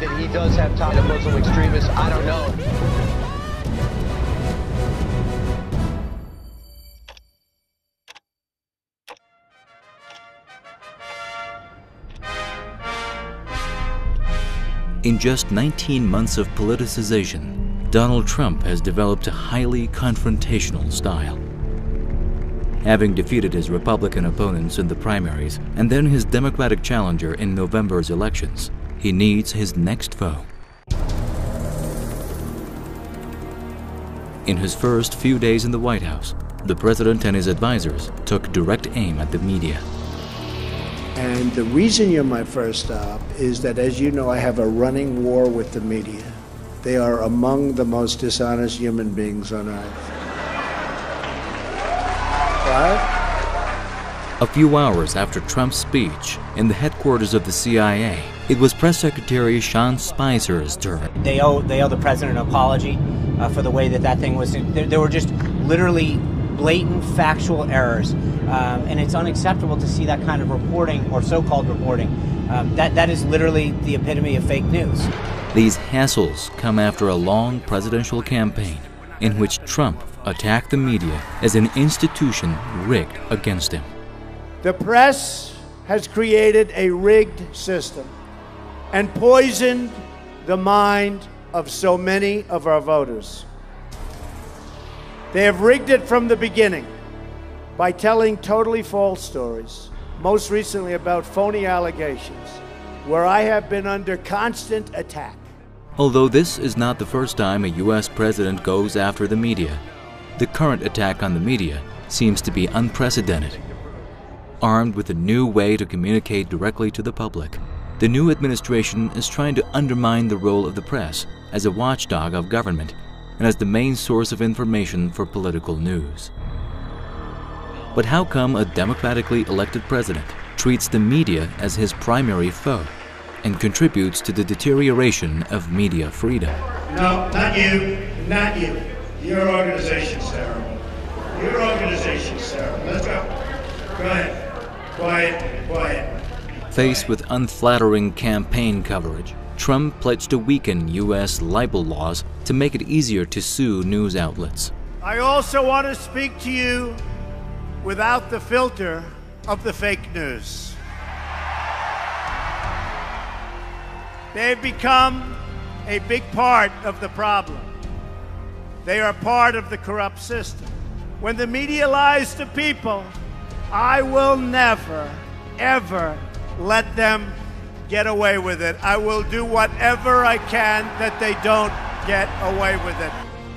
that he does have ties to Muslim extremists, I don't know. In just 19 months of politicization, Donald Trump has developed a highly confrontational style. Having defeated his Republican opponents in the primaries and then his Democratic challenger in November's elections, he needs his next foe. In his first few days in the White House, the president and his advisors took direct aim at the media. And the reason you're my first stop is that, as you know, I have a running war with the media. They are among the most dishonest human beings on earth. What? A few hours after Trump's speech in the headquarters of the CIA, it was Press Secretary Sean Spicer's turn. They owe the president an apology for the way that thing was. There were just literally blatant factual errors, and it's unacceptable to see that kind of reporting, or so-called reporting. That is literally the epitome of fake news. These hassles come after a long presidential campaign in which Trump attacked the media as an institution rigged against him. The press has created a rigged system and poisoned the mind of so many of our voters. They have rigged it from the beginning by telling totally false stories, most recently about phony allegations, where I have been under constant attack. Although this is not the first time a U.S. president goes after the media, the current attack on the media seems to be unprecedented. Armed with a new way to communicate directly to the public, the new administration is trying to undermine the role of the press as a watchdog of government and as the main source of information for political news. But how come a democratically elected president treats the media as his primary foe and contributes to the deterioration of media freedom? No, not you, not you. Your organization's terrible. Your organization's terrible. Let's go. Go ahead. Quiet, quiet. Faced with unflattering campaign coverage, Trump pledged to weaken U.S. libel laws to make it easier to sue news outlets. I also want to speak to you without the filter of the fake news. They've become a big part of the problem. They are part of the corrupt system. When the media lies to people, I will never, ever let them get away with it. I will do whatever I can that they don't get away with it.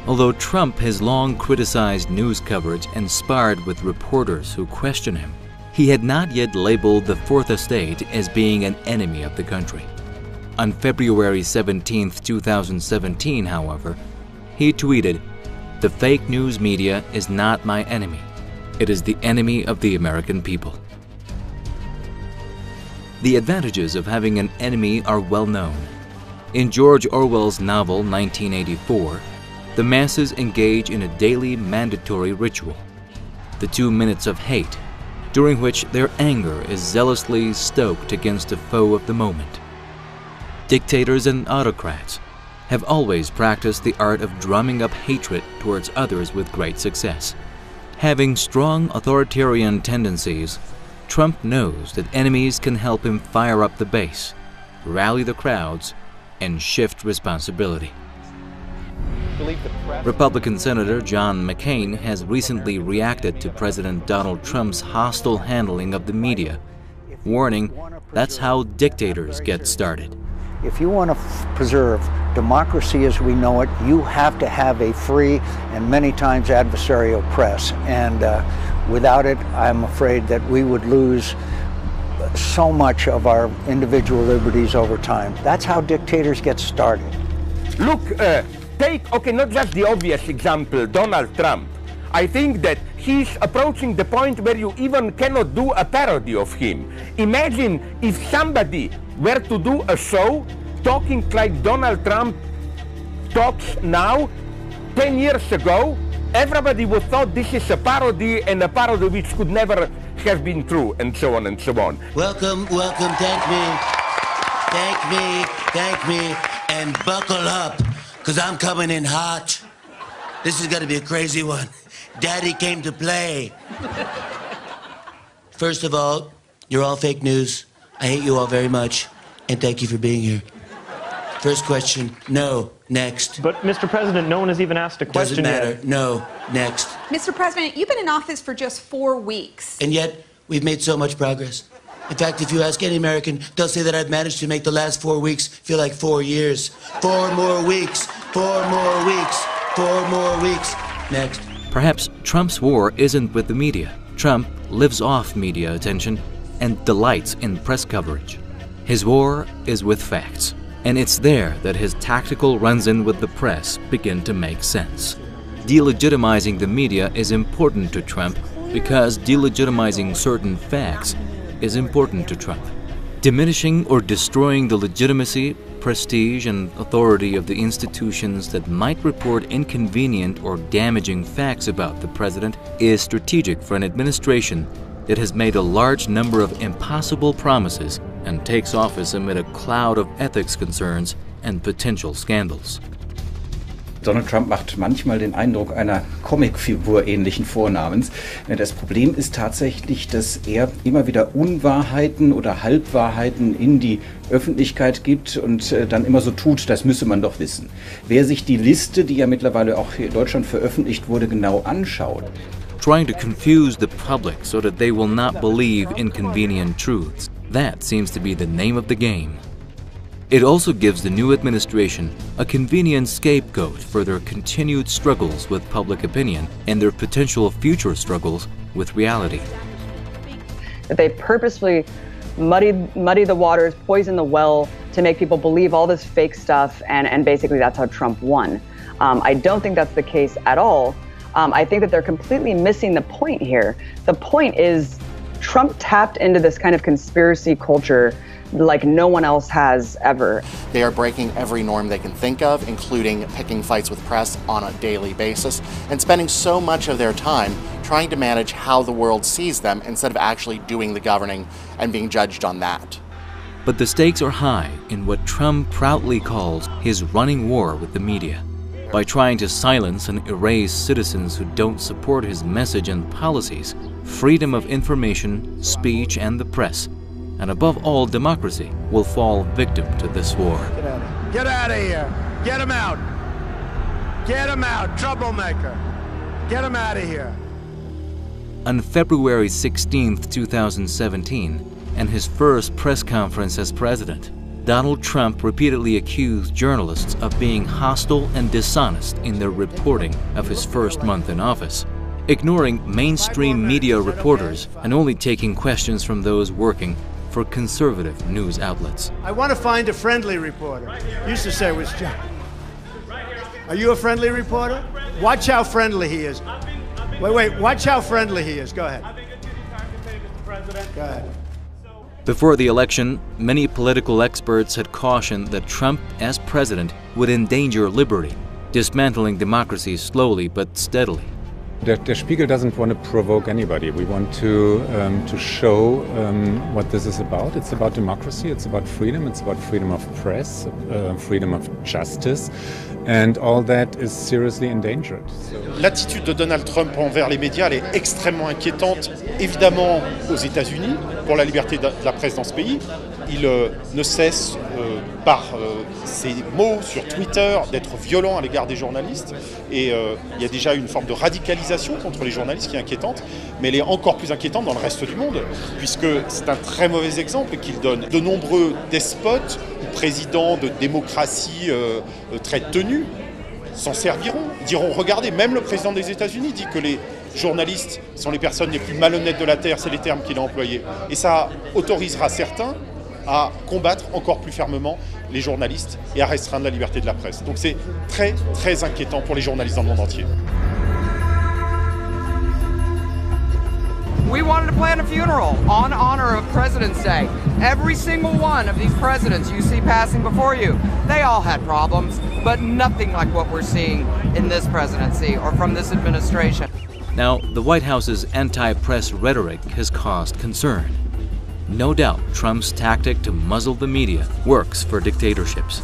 Although Trump has long criticized news coverage and sparred with reporters who question him, he had not yet labeled the Fourth Estate as being an enemy of the country. On February 17, 2017, however, he tweeted, "The fake news media is not my enemy. It is the enemy of the American people." The advantages of having an enemy are well known. In George Orwell's novel 1984, the masses engage in a daily mandatory ritual, the 2 minutes of hate, during which their anger is zealously stoked against a foe of the moment. Dictators and autocrats have always practiced the art of drumming up hatred towards others with great success. Having strong authoritarian tendencies, Trump knows that enemies can help him fire up the base, rally the crowds, and shift responsibility. Republican Senator John McCain has recently reacted to President Donald Trump's hostile handling of the media, warning that's how dictators get started. If you want to preserve democracy as we know it, you have to have a free and many times adversarial press. And without it, I'm afraid that we would lose so much of our individual liberties over time. That's how dictators get started. Look, take, okay, not just the obvious example, Donald Trump. I think that he's approaching the point where you even cannot do a parody of him. Imagine if somebody were to do a show talking like Donald Trump talks now. 10 years ago, everybody would thought this is a parody, and a parody which could never have been true, and so on and so on. Welcome, welcome, thank me. thank me, and buckle up, because I'm coming in hot. This is going to be a crazy one. Daddy came to play. First of all, you're all fake news. I hate you all very much, and thank you for being here. First question, no. Next. But, Mr. President, no one has even asked a question yet. Doesn't yet. matter. No. Next. Mr. President, you've been in office for just 4 weeks. And yet, we've made so much progress. In fact, if you ask any American, they'll say that I've managed to make the last 4 weeks feel like 4 years. 4 more weeks. 4 more weeks. 4 more weeks. Next. Perhaps Trump's war isn't with the media. Trump lives off media attention and delights in press coverage. His war is with facts. And it's there that his tactical runs-in with the press begin to make sense. Delegitimizing the media is important to Trump because delegitimizing certain facts is important to Trump. Diminishing or destroying the legitimacy, prestige, and authority of the institutions that might report inconvenient or damaging facts about the president is strategic for an administration that has made a large number of impossible promises and takes office amid a cloud of ethics concerns and potential scandals. Donald Trump macht manchmal den Eindruck einer Comicfigur ähnlichen Vornamens. Das Problem ist tatsächlich, dass er immer wieder Unwahrheiten oder Halbwahrheiten in die Öffentlichkeit gibt und dann immer so tut, das müsse man doch wissen. Wer sich die Liste, die ja mittlerweile auch hier in Deutschland veröffentlicht wurde, genau anschaut. Trying to confuse the public so that they will not believe inconvenient truths. That seems to be the name of the game. It also gives the new administration a convenient scapegoat for their continued struggles with public opinion and their potential future struggles with reality. They purposefully muddy the waters, poison the well to make people believe all this fake stuff, and basically that's how Trump won. I don't think that's the case at all. I think that they're completely missing the point here. The point is Trump tapped into this kind of conspiracy culture like no one else has ever. They are breaking every norm they can think of, including picking fights with press on a daily basis, and spending so much of their time trying to manage how the world sees them instead of actually doing the governing and being judged on that. But the stakes are high in what Trump proudly calls his running war with the media. By trying to silence and erase citizens who don't support his message and policies, freedom of information, speech, and the press, and above all democracy, will fall victim to this war. Get out of here. Get him out. Get him out, troublemaker. Get him out of here. On February 16, 2017, and his first press conference as president, Donald Trump repeatedly accused journalists of being hostile and dishonest in their reporting of his first month in office, ignoring mainstream media reporters and only taking questions from those working for conservative news outlets. I want to find a friendly reporter. Used to say it was John. Are you a friendly reporter? Watch how friendly he is. Wait, watch how friendly he is. Go ahead. Go ahead. Before the election, many political experts had cautioned that Trump as president would endanger liberty, dismantling democracy slowly but steadily. Der Spiegel doesn't want to provoke anybody. We want to show what this is about. It's about democracy, it's about freedom of press, freedom of justice, and all that is seriously endangered. L'attitude de Donald Trump envers les médias, elle est extrêmement inquiétante, évidemment aux États-Unis, pour la liberté de la presse dans ce pays. Il ne cesse, par ses mots sur Twitter, d'être violent à l'égard des journalistes. Et il y a déjà une forme de radicalisation contre les journalistes qui est inquiétante, mais elle est encore plus inquiétante dans le reste du monde, puisque c'est un très mauvais exemple qu'il donne. De nombreux despotes ou présidents de démocraties très tenues s'en serviront, diront, regardez, même le président des États-Unis dit que les journalistes sont les personnes les plus malhonnêtes de la Terre, c'est les termes qu'il a employés. Et ça autorisera certains à combattre encore plus fermement les journalistes et à restreindre la liberté de la presse. Donc c'est très, très inquiétant pour les journalistes dans le monde entier. We wanted to plan a funeral on honor of President's Day. Every single one of these presidents you see passing before you, they all had problems, but nothing like what we're seeing in this presidency or from this administration. Now, the White House's anti-press rhetoric has caused concern. No doubt Trump's tactic to muzzle the media works for dictatorships.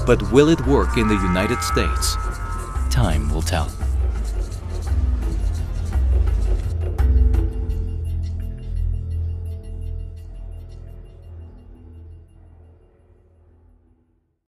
But will it work in the United States? Time will tell.